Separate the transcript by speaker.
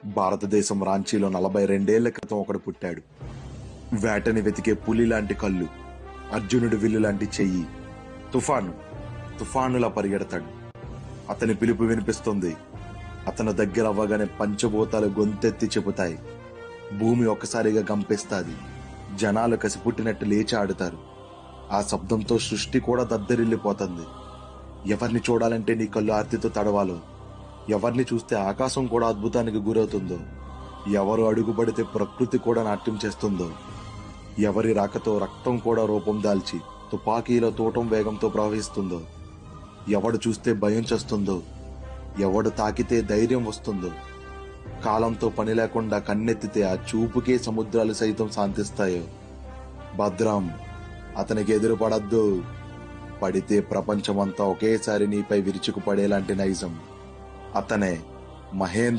Speaker 1: భారతదేశం రాంచీలో 42 ఏళ్ల క్రితం ఒకడు పుట్టాడు. వేటని వెతికే పులి లాంటి కళ్ళు, అర్జునుడి విల్లు లాంటి చెయ్యి, తుఫానులా పరిగెడతాడు. అతని పిలుపు వినిపిస్తుంది. అతను దగ్గర అవ్వగానే పంచభూతాలు గొంతెత్తి చెబుతాయి. భూమి ఒక్కసారిగా గంపేస్తాది. జనాలు కసిపుట్టినట్టు లేచి ఆడుతారు. ఆ శబ్దంతో సృష్టి కూడా దద్దరిల్లిపోతుంది. ఎవరిని చూడాలంటే నీ కళ్ళు ఆర్తితో తడవాలో, ఎవరిని చూస్తే ఆకాశం కూడా అద్భుతానికి గురవుతుందో, ఎవరు అడుగుపడితే ప్రకృతి కూడా నాట్యం చేస్తుందో, ఎవరి రాకతో రక్తం కూడా రూపం దాల్చి తుపాకీల తోటం వేగంతో ప్రవహిస్తుందో, ఎవడు చూస్తే భయం చేస్తుందో, ఎవడు తాకితే ధైర్యం వస్తుందో, కాలంతో పని లేకుండా కన్నెత్తితే ఆ చూపుకే సముద్రాలు సైతం శాంతిస్తాయో, భద్రం, అతనికి ఎదురు పడద్దు. పడితే ప్రపంచమంతా ఒకేసారి నీపై విరుచుకు పడేలాంటి నైజం. అతనే మహేంద్ర.